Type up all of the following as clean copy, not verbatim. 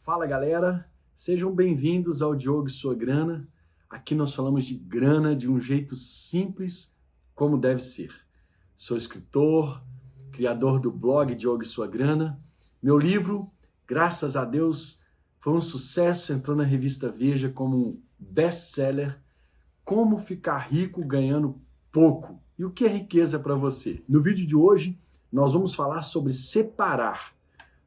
Fala galera, sejam bem-vindos ao Diogo e Sua Grana. Aqui nós falamos de grana de um jeito simples, como deve ser. Sou escritor, criador do blog Diogo e Sua Grana. Meu livro, graças a Deus, foi um sucesso, entrou na revista Veja como um best-seller. Como ficar rico ganhando pouco. E o que é riqueza para você? No vídeo de hoje, nós vamos falar sobre separar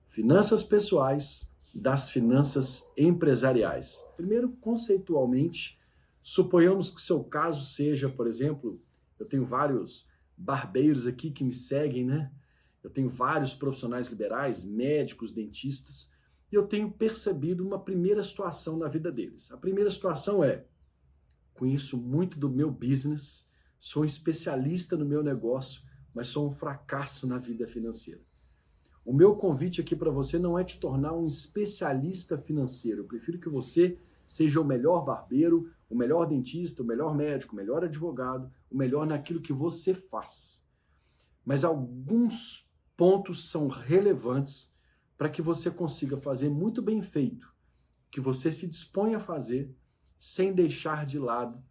finanças pessoais das finanças empresariais. Primeiro, conceitualmente, suponhamos que o seu caso seja, por exemplo, eu tenho vários barbeiros aqui que me seguem, né? Eu tenho vários profissionais liberais, médicos, dentistas, e eu tenho percebido uma primeira situação na vida deles. A primeira situação é: conheço muito do meu business, sou um especialista no meu negócio, mas sou um fracasso na vida financeira. O meu convite aqui para você não é te tornar um especialista financeiro. Eu prefiro que você seja o melhor barbeiro, o melhor dentista, o melhor médico, o melhor advogado, o melhor naquilo que você faz. Mas alguns pontos são relevantes para que você consiga fazer muito bem feito, que você se dispõe a fazer, sem deixar de lado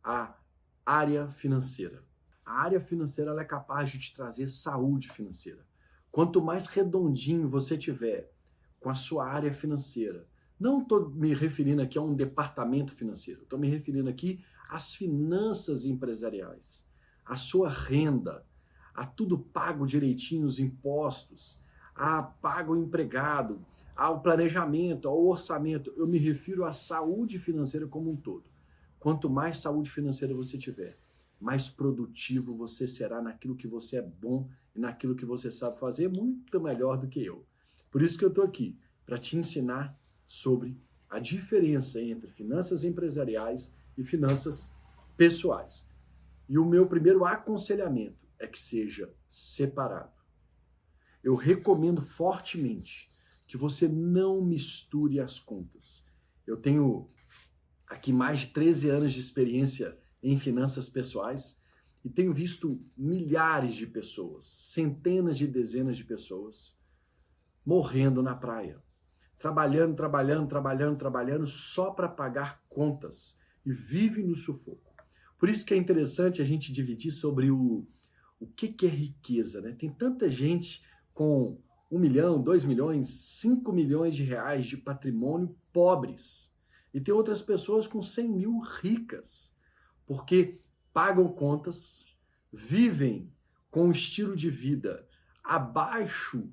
a área financeira. A área financeira ela é capaz de te trazer saúde financeira. Quanto mais redondinho você tiver com a sua área financeira, não estou me referindo aqui a um departamento financeiro, estou me referindo aqui às finanças empresariais, à sua renda, a tudo pago direitinho, os impostos, a pago o empregado, ao planejamento, ao orçamento. Eu me refiro à saúde financeira como um todo. Quanto mais saúde financeira você tiver, mais produtivo você será naquilo que você é bom e naquilo que você sabe fazer muito melhor do que eu. Por isso que eu estou aqui, para te ensinar sobre a diferença entre finanças empresariais e finanças pessoais. E o meu primeiro aconselhamento é que seja separado. Eu recomendo fortemente que você não misture as contas. Eu tenho aqui mais de 13 anos de experiência em finanças pessoais e tenho visto milhares de pessoas, centenas de dezenas de pessoas morrendo na praia, trabalhando só para pagar contas e vive no sufoco. Por isso que é interessante a gente dividir sobre o que é riqueza, né? Tem tanta gente com 1 milhão, 2 milhões, 5 milhões de reais de patrimônio pobres. E tem outras pessoas com 100 mil ricas, porque pagam contas, vivem com um estilo de vida abaixo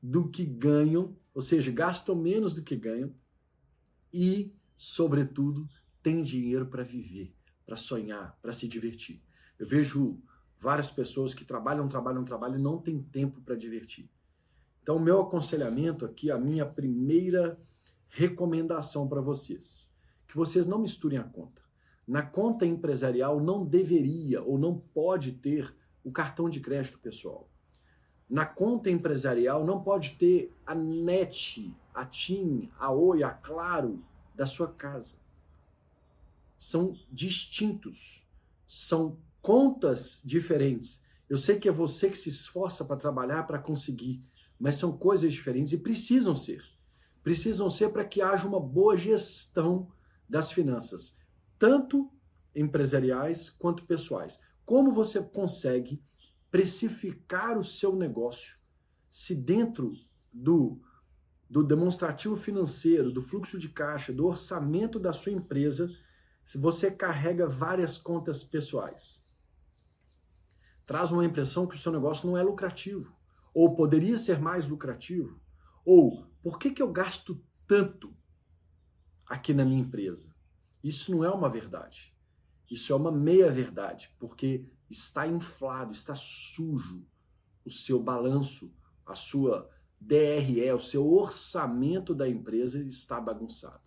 do que ganham, ou seja, gastam menos do que ganham e, sobretudo, têm dinheiro para viver, para sonhar, para se divertir. Eu vejo várias pessoas que trabalham e não têm tempo para divertir. Então, o meu aconselhamento aqui, a minha primeira recomendação para vocês, que vocês não misturem a conta. Na conta empresarial não deveria ou não pode ter o cartão de crédito pessoal. Na conta empresarial não pode ter a NET, a TIM, a Oi, a Claro da sua casa. São distintos, são contas diferentes. Eu sei que é você que se esforça para trabalhar, para conseguir, mas são coisas diferentes e precisam ser. Precisam ser para que haja uma boa gestão das finanças, tanto empresariais quanto pessoais. Como você consegue precificar o seu negócio se dentro do demonstrativo financeiro, do fluxo de caixa, do orçamento da sua empresa, se você carrega várias contas pessoais? Traz uma impressão que o seu negócio não é lucrativo, ou poderia ser mais lucrativo, ou por que eu gasto tanto aqui na minha empresa? Isso não é uma verdade. Isso é uma meia-verdade, porque está inflado, está sujo o seu balanço, a sua DRE, o seu orçamento da empresa está bagunçado.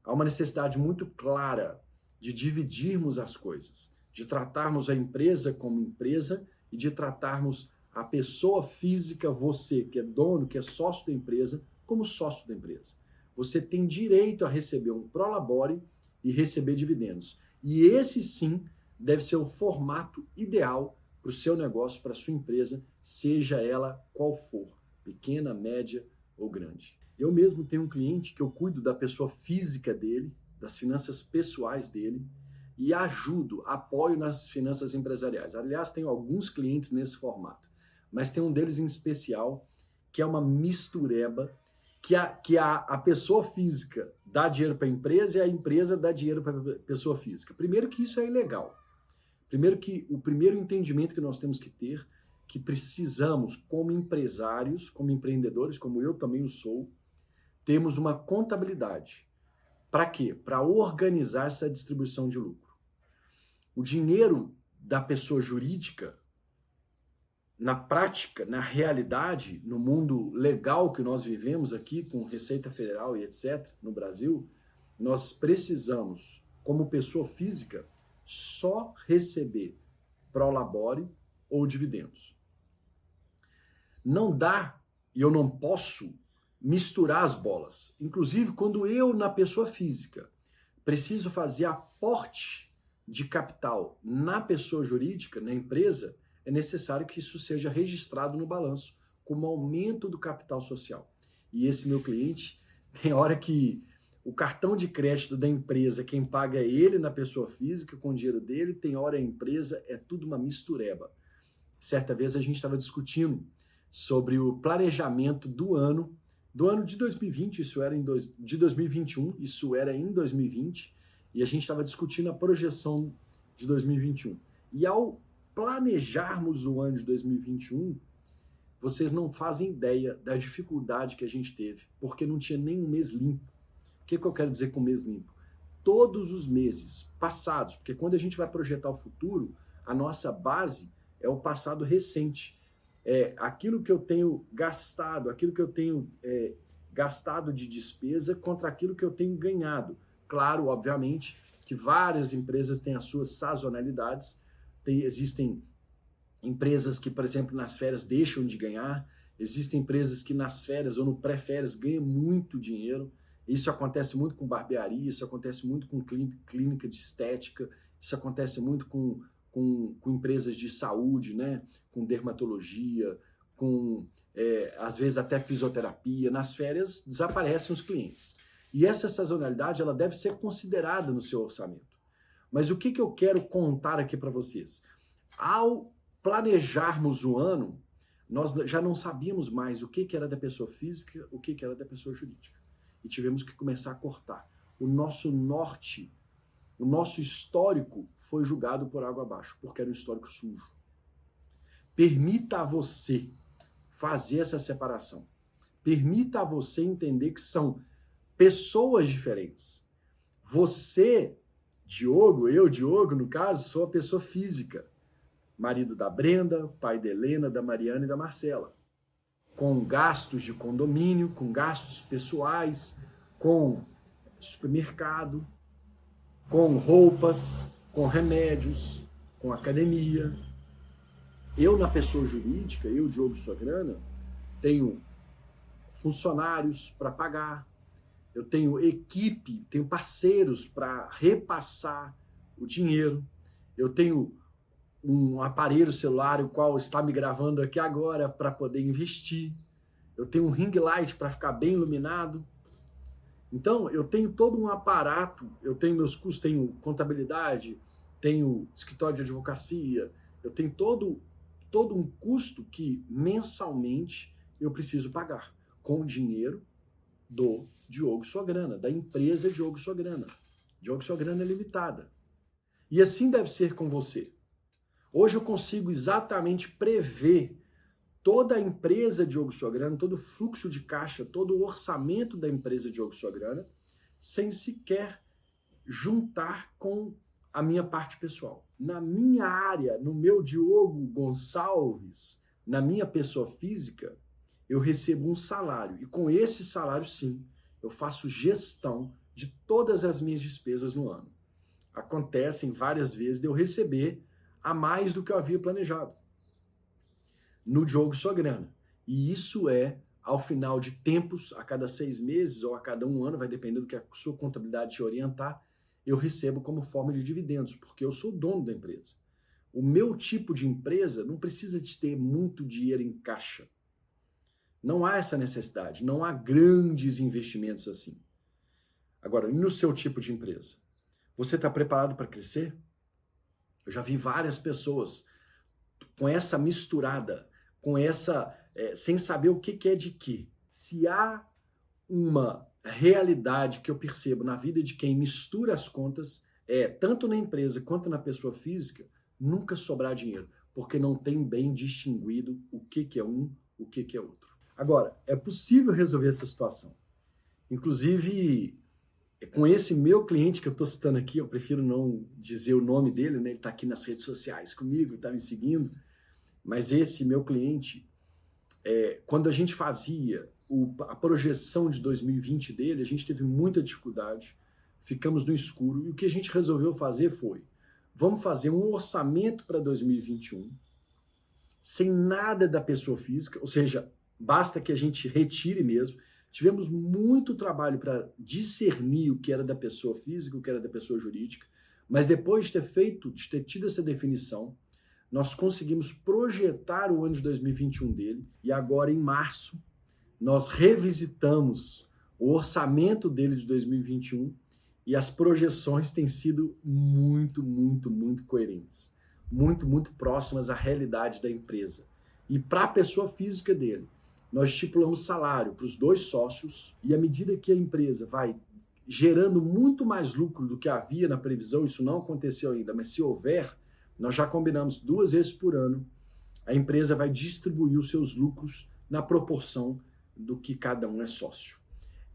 Há uma necessidade muito clara de dividirmos as coisas, de tratarmos a empresa como empresa e de tratarmos a pessoa física, você que é dono, que é sócio da empresa, como sócio da empresa. Você tem direito a receber um prolabore e receber dividendos. E esse sim deve ser o formato ideal para o seu negócio, para a sua empresa, seja ela qual for, pequena, média ou grande. Eu mesmo tenho um cliente que eu cuido da pessoa física dele, das finanças pessoais dele, e ajudo, apoio nas finanças empresariais. Aliás, tenho alguns clientes nesse formato, mas tem um deles em especial que é uma mistureba, que a pessoa física dá dinheiro para a empresa e a empresa dá dinheiro para a pessoa física. Primeiro que isso é ilegal. Primeiro que o primeiro entendimento que nós temos que ter, que precisamos, como empresários, como empreendedores, como eu também o sou, temos uma contabilidade. Para quê? Para organizar essa distribuição de lucro. O dinheiro da pessoa jurídica, na prática, na realidade, no mundo legal que nós vivemos aqui, com Receita Federal e etc., no Brasil, nós precisamos, como pessoa física, só receber prolabore ou dividendos. Não dá, e eu não posso, misturar as bolas. Inclusive, quando eu, na pessoa física, preciso fazer aporte de capital na pessoa jurídica, na empresa, é necessário que isso seja registrado no balanço como aumento do capital social. E esse meu cliente, tem hora que o cartão de crédito da empresa, quem paga é ele na pessoa física, com o dinheiro dele, tem hora a empresa, é tudo uma mistureba. Certa vez a gente estava discutindo sobre o planejamento do ano de 2020, de 2021, isso era em 2020, e a gente estava discutindo a projeção de 2021. E ao planejarmos o ano de 2021, vocês não fazem ideia da dificuldade que a gente teve, porque não tinha nem um mês limpo. O que eu quero dizer com mês limpo? Todos os meses passados, porque quando a gente vai projetar o futuro, a nossa base é o passado recente. É aquilo que eu tenho gastado, aquilo que eu tenho gastado de despesa contra aquilo que eu tenho ganhado. Claro, obviamente, que várias empresas têm as suas sazonalidades. Existem empresas que, por exemplo, nas férias deixam de ganhar. Existem empresas que nas férias ou no pré-férias ganham muito dinheiro. Isso acontece muito com barbearia, isso acontece muito com clínica de estética, isso acontece muito com empresas de saúde, né? Com dermatologia, com às vezes até fisioterapia. Nas férias desaparecem os clientes. E essa sazonalidade ela deve ser considerada no seu orçamento. Mas o que eu quero contar aqui para vocês? Ao planejarmos o ano, nós já não sabíamos mais o que era da pessoa física, o que era da pessoa jurídica. E tivemos que começar a cortar. O nosso norte, o nosso histórico foi julgado por água abaixo, porque era um histórico sujo. Permita a você fazer essa separação. Permita a você entender que são pessoas diferentes. Você, Diogo, eu, Diogo, no caso, sou a pessoa física. Marido da Brenda, pai da Helena, da Mariana e da Marcela. Com gastos de condomínio, com gastos pessoais, com supermercado, com roupas, com remédios, com academia. Eu, na pessoa jurídica, eu, Diogo Sua Grana, tenho funcionários para pagar, eu tenho equipe, tenho parceiros para repassar o dinheiro, eu tenho um aparelho celular, o qual está me gravando aqui agora para poder investir, eu tenho um ring light para ficar bem iluminado. Então, eu tenho todo um aparato, eu tenho meus custos, tenho contabilidade, tenho escritório de advocacia, eu tenho todo um custo que mensalmente eu preciso pagar com o dinheiro do Diogo Sua Grana, da empresa Diogo Sua Grana. Diogo Sua Grana é limitada. E assim deve ser com você. Hoje eu consigo exatamente prever toda a empresa Diogo Sua Grana, todo o fluxo de caixa, todo o orçamento da empresa Diogo Sua Grana, sem sequer juntar com a minha parte pessoal. Na minha área, no meu Diogo Gonçalves, na minha pessoa física, eu recebo um salário. E com esse salário, sim, eu faço gestão de todas as minhas despesas no ano. Acontecem várias vezes de eu receber a mais do que eu havia planejado no Diogo Sua Grana. E isso é, ao final de tempos, a cada 6 meses ou a cada 1 ano, vai depender do que a sua contabilidade te orientar, eu recebo como forma de dividendos, porque eu sou dono da empresa. O meu tipo de empresa não precisa de ter muito dinheiro em caixa. Não há essa necessidade, não há grandes investimentos assim. Agora, e no seu tipo de empresa? Você está preparado para crescer? Eu já vi várias pessoas com essa misturada, com essa, sem saber o que é de quê. Se há uma realidade que eu percebo na vida de quem mistura as contas, tanto na empresa quanto na pessoa física, nunca sobrar dinheiro, porque não tem bem distinguido o que é um, o que é outro. Agora, é possível resolver essa situação. Inclusive, com esse meu cliente que eu estou citando aqui, eu prefiro não dizer o nome dele, né? Ele está aqui nas redes sociais comigo, está me seguindo, mas esse meu cliente, quando a gente fazia a projeção de 2020 dele, a gente teve muita dificuldade, ficamos no escuro, e o que a gente resolveu fazer foi, vamos fazer um orçamento para 2021, sem nada da pessoa física, ou seja, basta que a gente retire mesmo. Tivemos muito trabalho para discernir o que era da pessoa física, o que era da pessoa jurídica, mas depois de ter tido essa definição, nós conseguimos projetar o ano de 2021 dele, e agora em março nós revisitamos o orçamento dele de 2021 e as projeções têm sido muito, muito, muito coerentes, muito, muito próximas à realidade da empresa. E para a pessoa física dele, nós estipulamos salário para os 2 sócios, e à medida que a empresa vai gerando muito mais lucro do que havia na previsão, isso não aconteceu ainda, mas se houver, nós já combinamos 2 vezes por ano, a empresa vai distribuir os seus lucros na proporção do que cada um é sócio.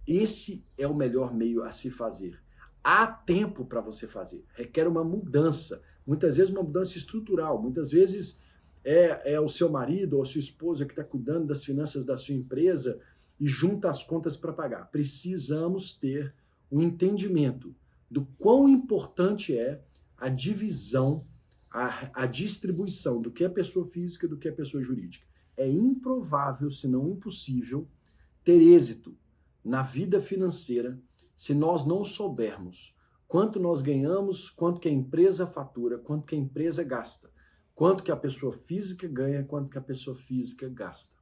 Esse é o melhor meio a se fazer. Há tempo para você fazer, requer uma mudança, muitas vezes uma mudança estrutural, muitas vezes é o seu marido ou a sua esposa que está cuidando das finanças da sua empresa e junta as contas para pagar. Precisamos ter um entendimento do quão importante é a divisão, a distribuição do que é pessoa física e do que é pessoa jurídica. É improvável, se não impossível, ter êxito na vida financeira se nós não soubermos quanto nós ganhamos, quanto que a empresa fatura, quanto que a empresa gasta, quanto que a pessoa física ganha, quanto que a pessoa física gasta.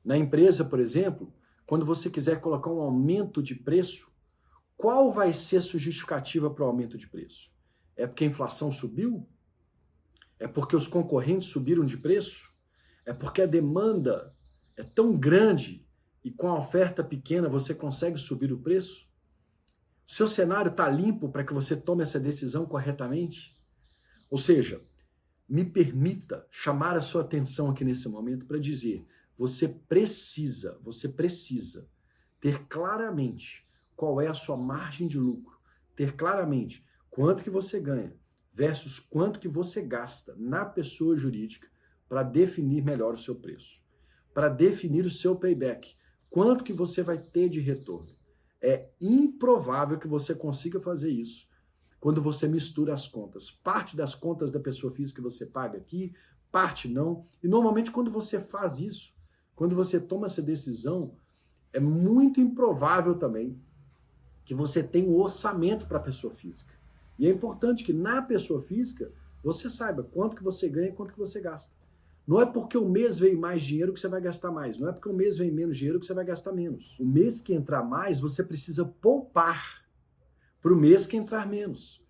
Na empresa, por exemplo, quando você quiser colocar um aumento de preço, qual vai ser a sua justificativa para o aumento de preço? É porque a inflação subiu? É porque os concorrentes subiram de preço? É porque a demanda é tão grande e com a oferta pequena você consegue subir o preço? O seu cenário está limpo para que você tome essa decisão corretamente? Ou seja, me permita chamar a sua atenção aqui nesse momento para dizer, você precisa ter claramente qual é a sua margem de lucro, ter claramente quanto que você ganha versus quanto que você gasta na pessoa jurídica para definir melhor o seu preço, para definir o seu payback, quanto que você vai ter de retorno. É improvável que você consiga fazer isso quando você mistura as contas. Parte das contas da pessoa física você paga aqui, parte não. E normalmente quando você faz isso, quando você toma essa decisão, é muito improvável também que você tenha um orçamento para a pessoa física. E é importante que na pessoa física você saiba quanto que você ganha e quanto que você gasta. Não é porque o mês vem mais dinheiro que você vai gastar mais. Não é porque o mês vem menos dinheiro que você vai gastar menos. O mês que entrar mais, você precisa poupar para o mês que entrar menos.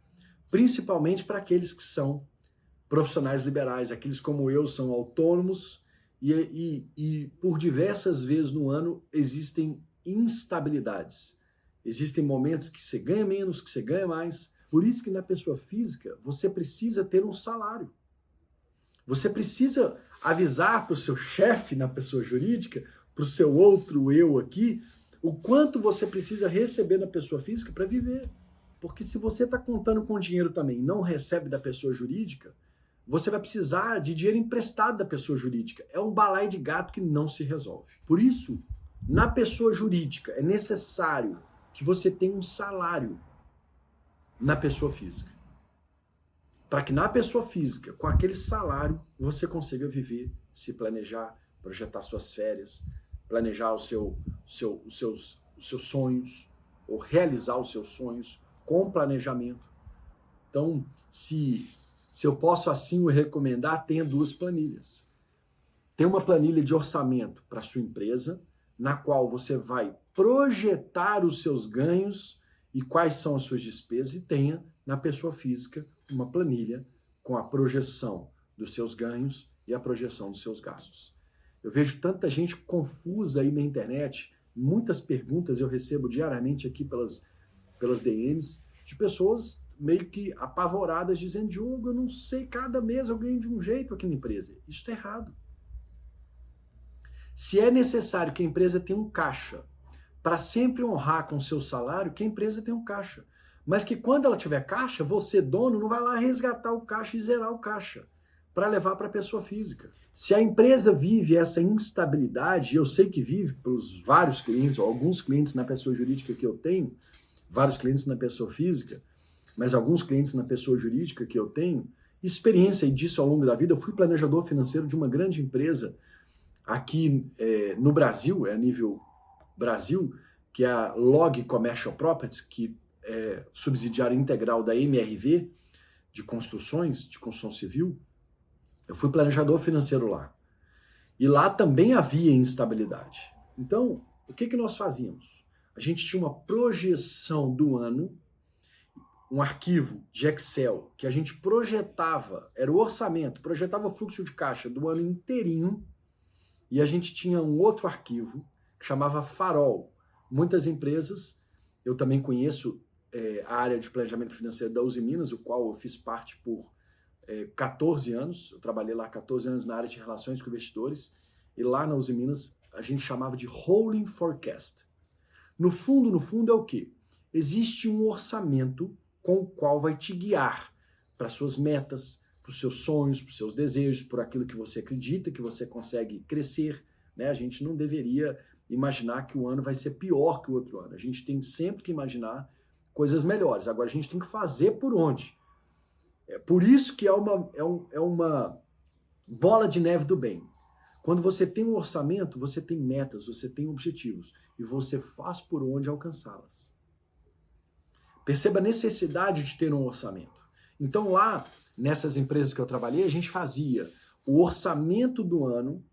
Principalmente para aqueles que são profissionais liberais, aqueles como eu são autônomos e por diversas vezes no ano existem instabilidades. Existem momentos que você ganha menos, que você ganha mais. Por isso que na pessoa física você precisa ter um salário. Você precisa avisar para o seu chefe na pessoa jurídica, para o seu outro eu aqui, o quanto você precisa receber na pessoa física para viver. Porque se você está contando com dinheiro também e não recebe da pessoa jurídica, você vai precisar de dinheiro emprestado da pessoa jurídica. É um balaio de gato que não se resolve. Por isso, na pessoa jurídica, é necessário que você tenha um salário na pessoa física. Para que na pessoa física, com aquele salário, você consiga viver, se planejar, projetar suas férias, planejar os seus sonhos, ou realizar os seus sonhos com planejamento. Então, se eu posso assim o recomendar, tenha 2 planilhas. Tem uma planilha de orçamento para sua empresa, na qual você vai projetar os seus ganhos e quais são as suas despesas, e tenha na pessoa física uma planilha com a projeção dos seus ganhos e a projeção dos seus gastos. Eu vejo tanta gente confusa aí na internet, muitas perguntas eu recebo diariamente aqui pelas DMs, de pessoas meio que apavoradas, dizendo: Diogo, eu não sei, cada mês eu ganho de um jeito aqui na empresa. Isso está errado. Se é necessário que a empresa tenha um caixa para sempre honrar com o seu salário, que a empresa tenha um caixa. Mas que quando ela tiver caixa, você, dono, não vai lá resgatar o caixa e zerar o caixa para levar para a pessoa física. Se a empresa vive essa instabilidade, eu sei que vive pelos vários clientes, ou alguns clientes na pessoa jurídica que eu tenho, vários clientes na pessoa física, mas alguns clientes na pessoa jurídica que eu tenho, experiência disso ao longo da vida. Eu fui planejador financeiro de uma grande empresa aqui no Brasil, a nível Brasil, que é a Log Commercial Properties, que é subsidiária integral da MRV, de construções, de construção civil. Eu fui planejador financeiro lá. E lá também havia instabilidade. Então, o que nós fazíamos? A gente tinha uma projeção do ano, um arquivo de Excel que a gente projetava, era o orçamento, projetava o fluxo de caixa do ano inteirinho, e a gente tinha um outro arquivo que chamava Farol. Muitas empresas, eu também conheço a área de planejamento financeiro da Uzi Minas, o qual eu fiz parte por 14 anos, eu trabalhei lá 14 anos na área de relações com investidores, e lá na Uzi Minas a gente chamava de Rolling Forecast. No fundo é o quê? Existe um orçamento com o qual vai te guiar para suas metas, para os seus sonhos, para os seus desejos, por aquilo que você acredita que você consegue crescer, né? A gente não deveria imaginar que o ano vai ser pior que o outro ano. A gente tem sempre que imaginar coisas melhores. Agora, a gente tem que fazer por onde. É por isso que é uma bola de neve do bem. Quando você tem um orçamento, você tem metas, você tem objetivos, e você faz por onde alcançá-las. Perceba a necessidade de ter um orçamento. Então lá, nessas empresas que eu trabalhei, a gente fazia o orçamento do ano,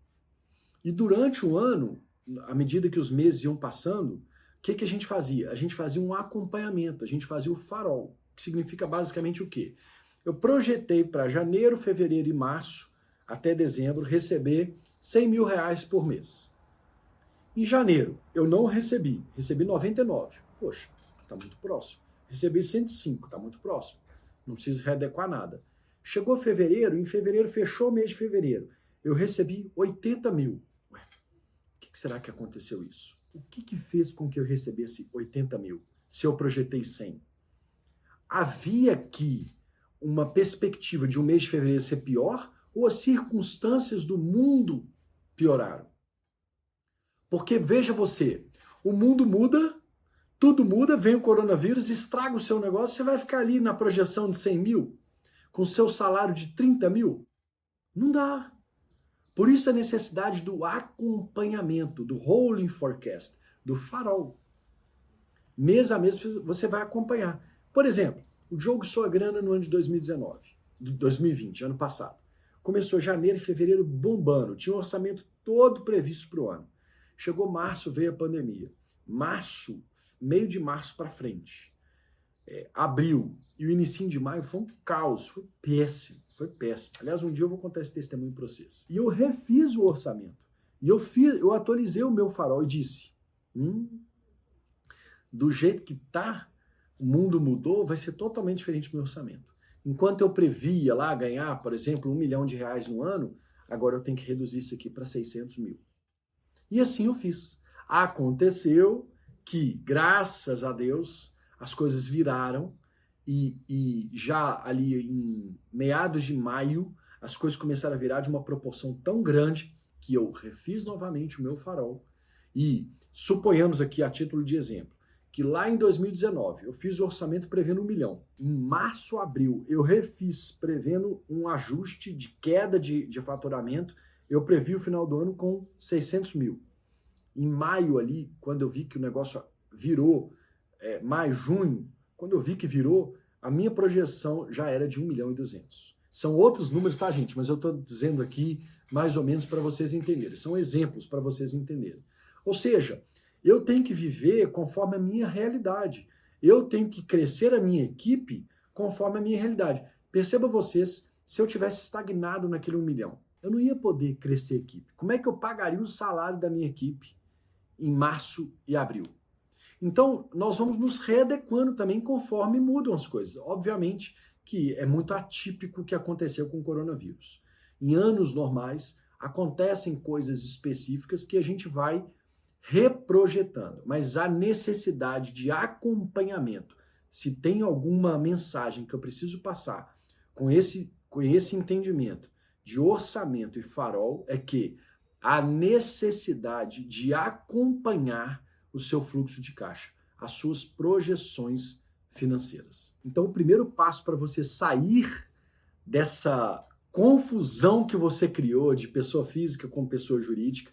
e durante o ano, à medida que os meses iam passando, o que a gente fazia? A gente fazia um acompanhamento, a gente fazia o farol, que significa basicamente o quê? Eu projetei para janeiro, fevereiro e março, até dezembro, receber 100 mil reais por mês. Em janeiro, eu não recebi 99. Poxa, está muito próximo. Recebi 105, está muito próximo. Não preciso readequar nada. Chegou fevereiro, em fevereiro fechou o mês de fevereiro. Eu recebi 80 mil. Ué, o que será que aconteceu isso? O que fez com que eu recebesse 80 mil, se eu projetei 100? Havia aqui uma perspectiva de um mês de fevereiro ser pior, ou as circunstâncias do mundo pioraram? Porque, veja você, o mundo muda, tudo muda, vem o coronavírus, estraga o seu negócio, você vai ficar ali na projeção de 100 mil, com seu salário de 30 mil? Não dá. Por isso a necessidade do acompanhamento, do rolling forecast, do farol. Mês a mês você vai acompanhar. Por exemplo, o Diogo Sua Grana no ano de 2020, ano passado. Começou janeiro e fevereiro bombando, tinha um orçamento todo previsto para o ano. Chegou março, veio a pandemia. Março, meio de março para frente. Abril e o início de maio foi um caos, foi péssimo. Aliás, um dia eu vou contar esse testemunho para vocês. E eu refiz o orçamento. E eu atualizei o meu farol e disse, do jeito que tá, o mundo mudou, vai ser totalmente diferente do meu orçamento. Enquanto eu previa lá ganhar, por exemplo, R$1 milhão no ano, agora eu tenho que reduzir isso aqui para 600 mil. E assim eu fiz. Aconteceu que, graças a Deus, as coisas viraram e já ali em meados de maio, as coisas começaram a virar de uma proporção tão grande que eu refiz novamente o meu farol. E suponhamos aqui, a título de exemplo, que lá em 2019 eu fiz o orçamento prevendo 1 milhão. Em março, abril, eu refiz prevendo um ajuste de queda de faturamento. Eu previ o final do ano com 600 mil. Em maio ali, quando eu vi que o negócio virou, maio, junho, quando eu vi que virou, a minha projeção já era de 1 milhão e 200. São outros números, tá, gente? Mas eu estou dizendo aqui mais ou menos para vocês entenderem. São exemplos para vocês entenderem. Ou seja, eu tenho que viver conforme a minha realidade. Eu tenho que crescer a minha equipe conforme a minha realidade. Perceba vocês, se eu tivesse estagnado naquele 1 milhão, eu não ia poder crescer a equipe. Como é que eu pagaria o salário da minha equipe em março e abril? Então, nós vamos nos readequando também conforme mudam as coisas. Obviamente que é muito atípico o que aconteceu com o coronavírus. Em anos normais, acontecem coisas específicas que a gente vai reprojetando, mas a necessidade de acompanhamento, se tem alguma mensagem que eu preciso passar com esse entendimento de orçamento e farol, é que a necessidade de acompanhar o seu fluxo de caixa, as suas projeções financeiras. Então, o primeiro passo para você sair dessa confusão que você criou de pessoa física com pessoa jurídica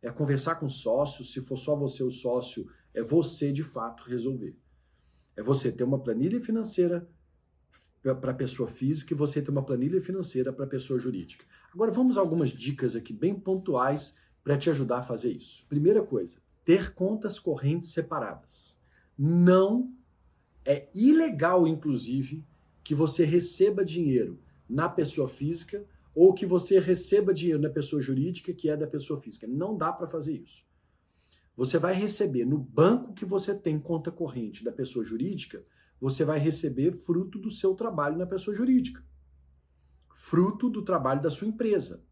é conversar com sócios. Se for só você o sócio, é você de fato resolver. É você ter uma planilha financeira para pessoa física e você ter uma planilha financeira para pessoa jurídica. Agora vamos a algumas dicas aqui bem pontuais para te ajudar a fazer isso. Primeira coisa, ter contas correntes separadas. Não é ilegal, inclusive, que você receba dinheiro na pessoa física ou que você receba dinheiro na pessoa jurídica, que é da pessoa física. Não dá para fazer isso. Você vai receber no banco que você tem conta corrente da pessoa jurídica, você vai receber fruto do seu trabalho na pessoa jurídica. Fruto do trabalho da sua empresa.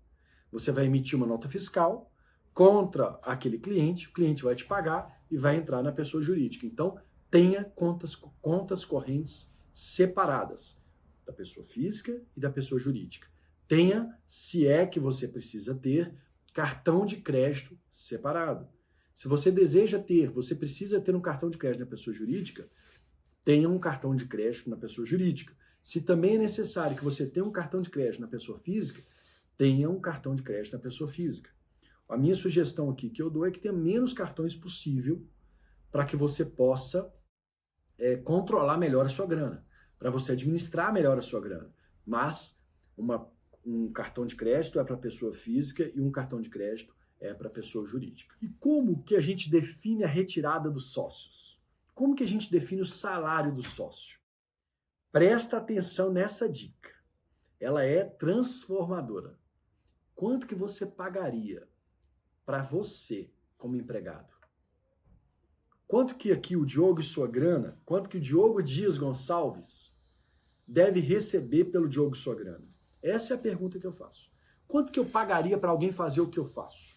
Você vai emitir uma nota fiscal contra aquele cliente, o cliente vai te pagar e vai entrar na pessoa jurídica. Então, tenha contas correntes separadas da pessoa física e da pessoa jurídica. Tenha, se é que você precisa ter, cartão de crédito separado. Se você deseja ter, você precisa ter um cartão de crédito na pessoa jurídica, tenha um cartão de crédito na pessoa jurídica. Se também é necessário que você tenha um cartão de crédito na pessoa física, tenha um cartão de crédito na pessoa física. A minha sugestão aqui que eu dou é que tenha menos cartões possível para que você possa controlar melhor a sua grana, para você administrar melhor a sua grana. Mas um cartão de crédito é para pessoa física e um cartão de crédito é para pessoa jurídica. E como que a gente define a retirada dos sócios? Como que a gente define o salário do sócio? Presta atenção nessa dica. Ela é transformadora. Quanto que você pagaria para você como empregado? Quanto que aqui o Diogo e sua grana, quanto que o Diogo Dias Gonçalves deve receber pelo Diogo e sua grana? Essa é a pergunta que eu faço. Quanto que eu pagaria para alguém fazer o que eu faço?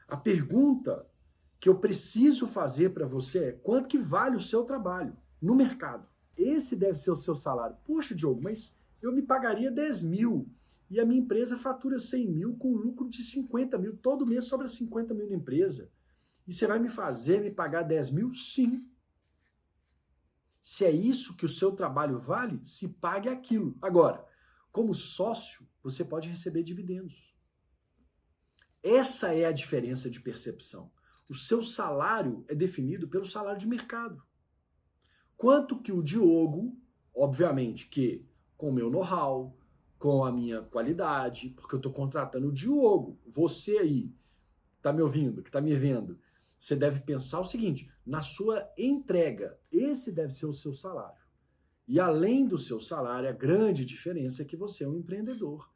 A pergunta que eu preciso fazer para você é quanto que vale o seu trabalho no mercado? Esse deve ser o seu salário. Poxa, Diogo, mas eu me pagaria 10 mil e a minha empresa fatura 100 mil com lucro de 50 mil. Todo mês sobra 50 mil na empresa. E você vai me fazer me pagar 10 mil? Sim. Se é isso que o seu trabalho vale, se pague aquilo. Agora, como sócio, você pode receber dividendos. Essa é a diferença de percepção. O seu salário é definido pelo salário de mercado. Quanto que o Diogo, obviamente que com o meu know-how, com a minha qualidade, porque eu estou contratando o Diogo, você aí, que está me ouvindo, que está me vendo, você deve pensar o seguinte, na sua entrega, esse deve ser o seu salário. E além do seu salário, a grande diferença é que você é um empreendedor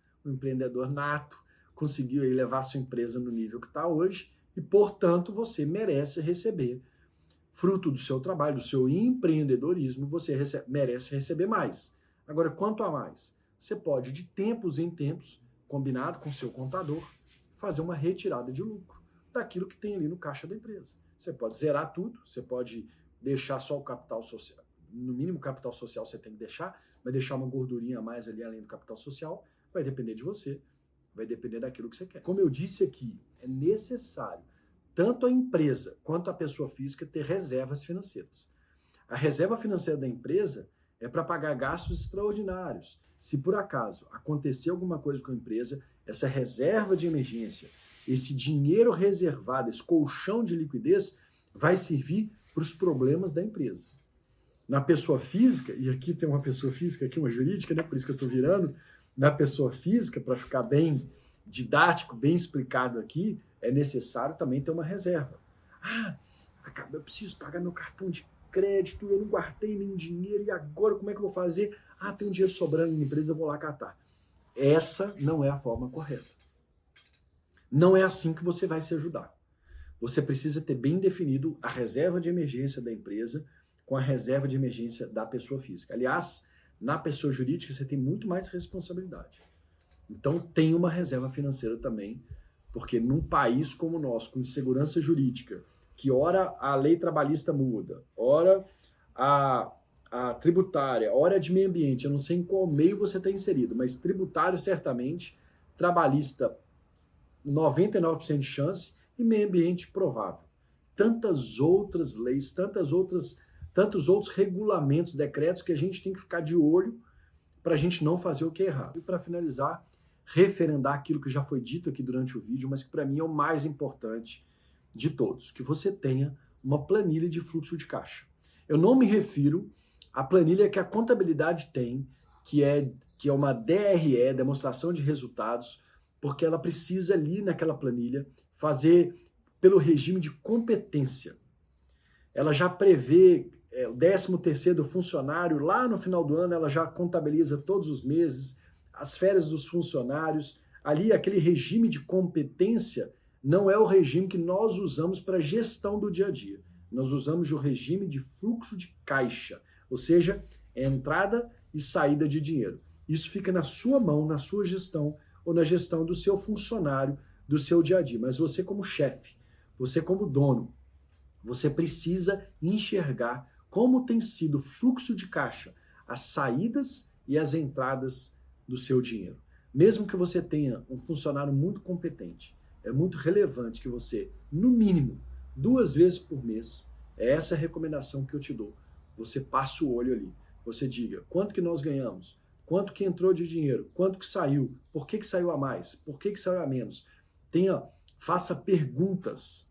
nato, conseguiu aí levar a sua empresa no nível que está hoje e, portanto, você merece receber, fruto do seu trabalho, do seu empreendedorismo, você merece receber mais. Agora, quanto a mais? Você pode, de tempos em tempos, combinado com o seu contador, fazer uma retirada de lucro daquilo que tem ali no caixa da empresa. Você pode zerar tudo, você pode deixar só o capital social, no mínimo o capital social você tem que deixar, mas deixar uma gordurinha a mais ali além do capital social, vai depender de você, vai depender daquilo que você quer. Como eu disse aqui, é necessário tanto a empresa quanto a pessoa física ter reservas financeiras. A reserva financeira da empresa é para pagar gastos extraordinários. Se por acaso acontecer alguma coisa com a empresa, essa reserva de emergência, esse dinheiro reservado, esse colchão de liquidez, vai servir para os problemas da empresa. na pessoa física, e aqui tem uma pessoa física, aqui uma jurídica, né? Por isso que eu estou virando, na pessoa física, para ficar bem didático, bem explicado aqui, é necessário também ter uma reserva. Ah, eu preciso pagar meu cartão de crédito, eu não guardei nem dinheiro, e agora como é que eu vou fazer? Ah, tem um dinheiro sobrando na empresa, eu vou lá catar. Essa não é a forma correta. Não é assim que você vai se ajudar. Você precisa ter bem definido a reserva de emergência da empresa com a reserva de emergência da pessoa física. Aliás, na pessoa jurídica você tem muito mais responsabilidade. Então tem uma reserva financeira também, porque num país como o nosso, com insegurança jurídica, que ora a lei trabalhista muda, ora a tributária, ora de meio ambiente, eu não sei em qual meio você está inserido, mas tributário certamente, trabalhista 99% de chance e meio ambiente provável. Tantas outras leis, tantos outros regulamentos, decretos que a gente tem que ficar de olho para a gente não fazer o que é errado. E para finalizar, referendar aquilo que já foi dito aqui durante o vídeo, mas que para mim é o mais importante de todos, que você tenha uma planilha de fluxo de caixa. Eu não me refiro à planilha que a contabilidade tem, que é uma DRE, demonstração de resultados, porque ela precisa ali naquela planilha fazer pelo regime de competência. Ela já prevê o 13º do funcionário, lá no final do ano ela já contabiliza todos os meses, as férias dos funcionários, ali aquele regime de competência não é o regime que nós usamos para gestão do dia a dia. Nós usamos o regime de fluxo de caixa, ou seja, entrada e saída de dinheiro. Isso fica na sua mão, na sua gestão, ou na gestão do seu funcionário, do seu dia a dia. Mas você como chefe, você como dono, você precisa enxergar como tem sido o fluxo de caixa, as saídas e as entradas do seu dinheiro. Mesmo que você tenha um funcionário muito competente, é muito relevante que você, no mínimo, 2 vezes por mês, é essa a recomendação que eu te dou. Você passa o olho ali, você diga quanto que nós ganhamos, quanto que entrou de dinheiro, quanto que saiu, por que saiu a mais, por que saiu a menos. Faça perguntas,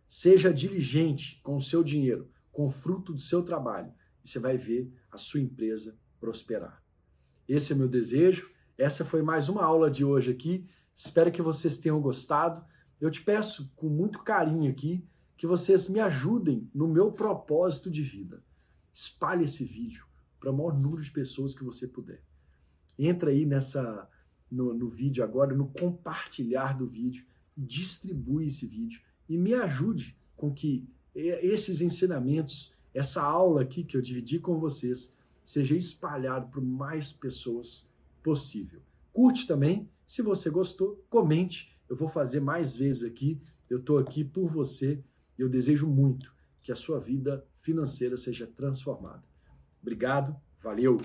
seja diligente com o seu dinheiro, com o fruto do seu trabalho, e você vai ver a sua empresa prosperar. Esse é meu desejo, essa foi mais uma aula de hoje aqui, espero que vocês tenham gostado. Eu te peço com muito carinho aqui que vocês me ajudem no meu propósito de vida. Espalhe esse vídeo para o maior número de pessoas que você puder. Entra aí no vídeo agora, no compartilhar do vídeo, distribui esse vídeo e me ajude com que esses ensinamentos, essa aula aqui que eu dividi com vocês, seja espalhado para mais pessoas possível. Curte também, se você gostou, comente, eu vou fazer mais vezes aqui, eu estou aqui por você, eu desejo muito que a sua vida financeira seja transformada. Obrigado, valeu!